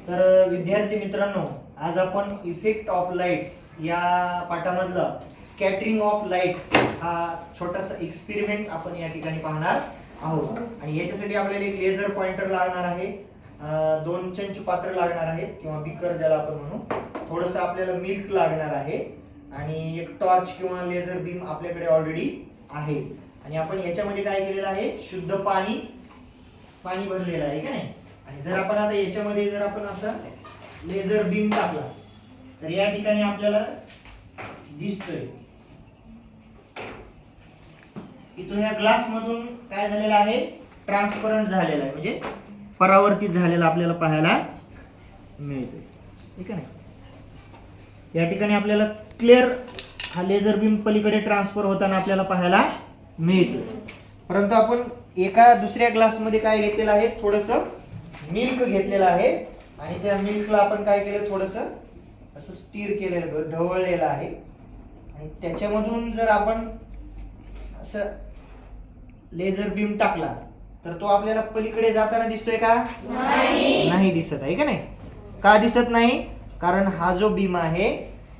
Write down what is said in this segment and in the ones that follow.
तर विद्यार्थी मित्रांनो, आज आपण इफेक्ट ऑफ लाईट्स या पाठामधला स्कॅटरिंग ऑफ लाईट हा छोटासा एक्सपेरिमेंट आपण या ठिकाणी पाहणार आहोत. आणि याच्यासाठी आपल्याला एक लेझर पॉइंटर लागणार आहे, 2 चंच पात्र लागणार आहेत किंवा बीकर ज्याला आपण म्हणू, थोडंसं आपल्याला मिल्क लागणार आहे आणि एक टॉर्च किंवा लेझर बीम आपल्याकडे ऑलरेडी आहे. आणि आपण याच्यामध्ये काय केलेलं आहे, शुद्ध पाणी भरलेलं आहे का नाही. आणि जर आपण आता याच्यामध्ये जर आपण असा लेझर बीम टाकला तर या ठिकाणी आपल्याला दिसतोय की तो ह्या ग्लास मधून काय झालेला आहे, ट्रान्सपरंट झालेला आहे, म्हणजे परावर्तित झालेला आपल्याला पाहायला मिळतोय. ठीक आहे ना. या ठिकाणी आपल्याला क्लिअर हा लेझर बीम पलीकडे ट्रान्सफर होताना आपल्याला पाहायला मिळतोय. परंतु आपण एका दुसऱ्या ग्लासमध्ये काय घेतलेलं आहे, थोडंसं मिल्क घेतलेलं आहे आणि त्या मिल्कला आपण काय केलं, थोडंसं असं स्टीर केलेलं, ढवळलेलं आहे. आणि त्याच्यामधून जर आपण असं लेझर बीम टाकला तर तो आपल्याला पलीकडे जाताना दिसतोय का, नाही दिसत आहे का नाही. का दिसत नाही, कारण हा जो बीम आहे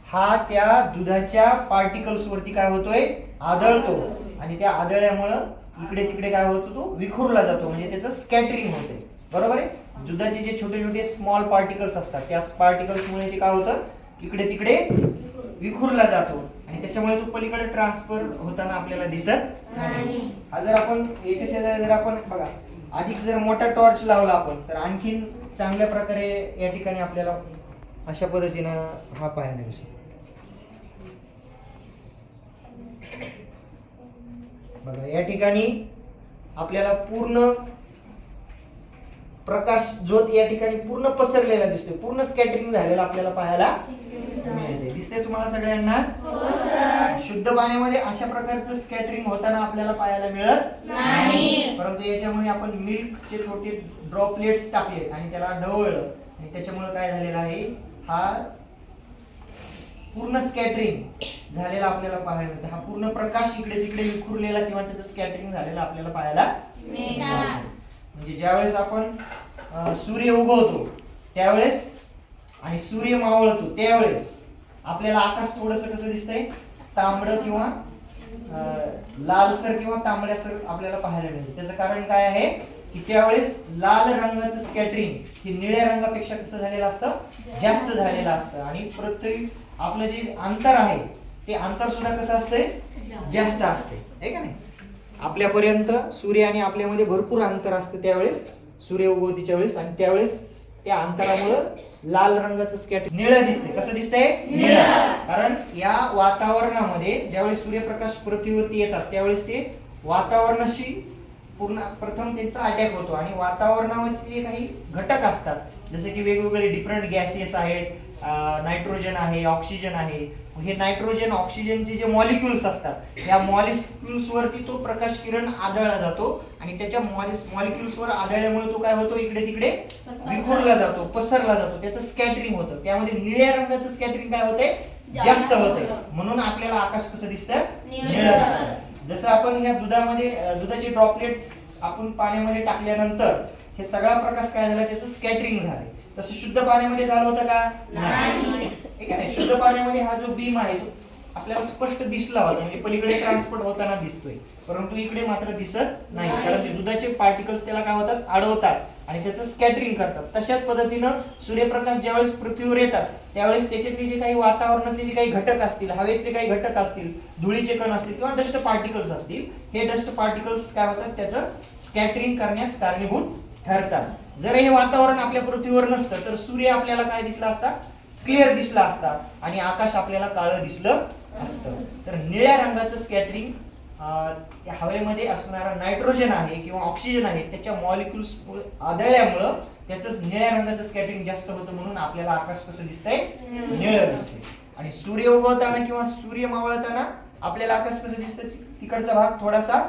हा त्या दुधाच्या पार्टिकल्स वरती काय होतोय, आदळतो आणि त्या आदळल्यामुळं इकडे तिकडे काय होतो, तो विखुरला जातो, म्हणजे त्याचं स्कॅटरिंग होते. बरोबर आहे. दुधाचे जे छोटे छोटे स्मॉल पार्टिकल्स असतात त्या पार्टिकल्समुळे ते काय होतं, इकडे तिकडे विखुरला जातो आणि त्याच्यामुळे तो पलीकडे ट्रान्सफर होताना आपल्याला दिसत नाही. हा जर आपण याच्या शेजारी जर आपण बघा अधिक जर मोठा टॉर्च लावला आपण तर आणखीन चांगल्या प्रकारे या ठिकाणी आपल्याला अशा पद्धतीनं हा पाहायला दिसेल. बघा या ठिकाणी आपल्याला पूर्ण प्रकाश झोत या ठिकाणी पूर्ण पसरलेला दिसतोय, पूर्ण स्कॅटरिंग झालेला आपल्याला पाहायला मिळते. दिसतंय तुम्हाला सगळ्यांना. शुद्ध पाण्यामध्ये अशा प्रकारचं स्कॅटरिंग होताना आपल्याला पाहायला मिळत नाही. परंतु याच्यामध्ये आपण मिल्कचे छोटे ड्रॉपलेट्स टाकले आणि त्याला ढवळलं आणि त्याच्यामुळे काय झालेलं आहे, हा पूर्ण स्कॅटरिंग झालेला आपल्याला पाहायला मिळतं. हा पूर्ण प्रकाश इकडे तिकडे विखुरलेला किंवा त्याचं स्कॅटरिंग झालेला आपल्याला पाहायला मिळतं. म्हणजे ज्यावेळेस आपण सूर्य उगवतो त्यावेळेस आणि सूर्य मावळतो त्यावेळेस आपल्याला आकाश थोडंसं कसं दिसतंय, तांबडं किंवा लालसर किंवा तांबड्यासर आपल्याला पाहायला मिळतं. त्याचं कारण काय आहे की त्यावेळेस लाल रंगाचं स्कॅटरिंग हे निळ्या रंगापेक्षा कसं झालेलं असतं, जास्त झालेलं असतं. आणि पृथ्वी आपलं जे अंतर आहे ते अंतर सुद्धा कसं असतंय, जास्त असते आहे का नाही. आपल्यापर्यंत सूर्य आणि आपल्यामध्ये भरपूर अंतर असतं त्यावेळेस सूर्य उगवतीच्या वेळेस, आणि त्यावेळेस त्या अंतरामुळं लाल रंगाचं स्कॅटरिंग निळं दिसते. कसं दिसतंय, निळं. कारण या वातावरणामध्ये ज्यावेळेस सूर्यप्रकाश पृथ्वीवरती येतात त्यावेळेस ते वातावरणाशी पूर्ण प्रथम त्यांचा अटॅक होतो आणि वातावरणाचे जे काही घटक असतात जसे की वेगवेगळे डिफरंट गॅसेस आहेत, नायट्रोजन आहे, ऑक्सिजन आहे. हे नायट्रोजन ऑक्सिजनचे जे मॉलिक्युल्स असतात या मॉलिक्युल्स वरती तो प्रकाश किरण आदळला जातो आणि त्याच्या मॉलिक्युल्स वर आदळल्यामुळे तो काय होतो, इकडे तिकडे विखुरला जातो, पसरला जातो, त्याचं स्कॅटरिंग होतं. त्यामध्ये निळ्या रंगाचं स्कॅटरिंग काय होते, जास्त होते. म्हणून आपल्याला आकाश कसं दिसतं, निळं दिसतं. जसं आपण ह्या दुधाचे ड्रॉपलेट्स आपण पाण्यामध्ये टाकल्यानंतर हे सगळा प्रकाश काय झाला, त्याचं स्कॅटरिंग झालं. तसं शुद्ध पाण्यामध्ये झालं होतं का, नाही. ठीक आहे. शुद्ध पाण्यामध्ये हा जो बीम आहे तो आपल्याला स्पष्ट दिसला होता, म्हणजे पलीकडे ट्रान्सपोर्ट होताना दिसतोय, परंतु इकडे मात्र दिसत नाही. कारण ते दुधाचे पार्टिकल्स त्याला काय होतात, अडवतात आणि त्याचं स्कॅटरिंग करतात. तशाच पद्धतीनं सूर्यप्रकाश ज्यावेळेस पृथ्वीवर येतात त्यावेळेस त्याच्यातले जे काही वातावरणातले जे काही घटक असतील, हवेतले काही घटक असतील, धुळीचे कण असतील किंवा डस्ट पार्टिकल्स असतील, हे डस्ट पार्टिकल्स काय होतात, त्याचं स्कॅटरिंग करण्यास कारणीभूत ठरतात. जर हे वातावरण आपल्या पृथ्वीवर नसतं तर सूर्य आपल्याला काय दिसला असता, क्लिअर दिसला असता आणि आकाश आपल्याला काळं दिसलं असतं. तर निळ्या रंगाचं स्कॅटरिंग हवेमध्ये असणारा नायट्रोजन आहे किंवा ऑक्सिजन आहे त्याच्या मॉलिक्युल्स आदळल्यामुळं त्याचं निळ्या रंगाचं स्कॅटरिंग जास्त होतं, म्हणून आपल्याला आकाश कसं दिसतंय, निळं दिसतंय. आणि सूर्य उगवताना किंवा सूर्य मावळताना आपल्याला आकाश कसं दिसतं, तिकडचा भाग थोडासा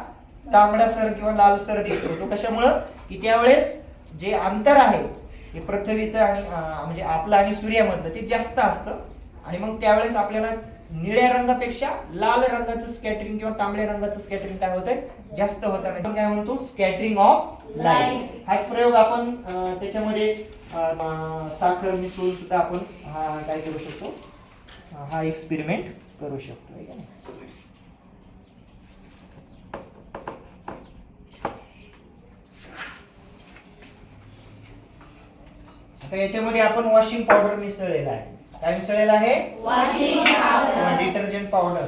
तांबडासर किंवा लालसर दिसतो. तो कशामुळं की त्यावेळेस जे अंतर आहे हे पृथ्वीचं आणि म्हणजे आपलं आणि सूर्यामधलं ते जास्त असतं आणि मग त्यावेळेस आपल्याला निळ्या रंगापेक्षा लाल रंगाचं स्कॅटरिंग किंवा तांबड्या रंगाचं स्कॅटरिंग काय होतंय जास्त होत नाही. आपण काय म्हणतो स्कॅटरिंग ऑफ लाईट. हाच प्रयोग आपण त्याच्यामध्ये साखर मिसळून सुद्धा आपण हा काय करू शकतो, हा एक्सपेरिमेंट करू शकतो. आहे का नाही? आता याच्यामध्ये आपण वॉशिंग पावडर मिसळलेला आहे. काय मिसळलेला आहे? Washing powder. डिटर्जंट पावडर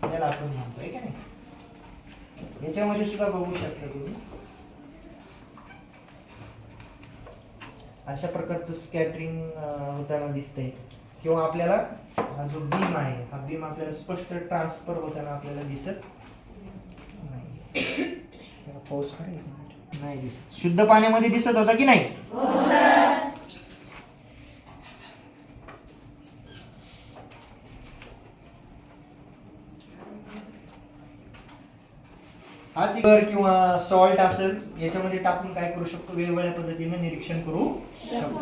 ज्याला आपण म्हणतो. आहे का नाही? याच्यामध्ये सुद्धा बघू शकता तुम्ही अशा प्रकारचं स्कॅटरिंग होताना दिसतंय. किंवा आपल्याला हा जो बीम आहे, हा बीम आपल्याला स्पष्ट ट्रान्सफर होताना आपल्याला दिसत नाही. पाऊस करायचा नाही दिसत. शुद्ध पाण्यामध्ये दिसत होता की नाही? हाच किंवा सॉल्ट असेल याच्यामध्ये टाकून काय करू शकतो, वेगवेगळ्या पद्धतीने निरीक्षण करू शकतो.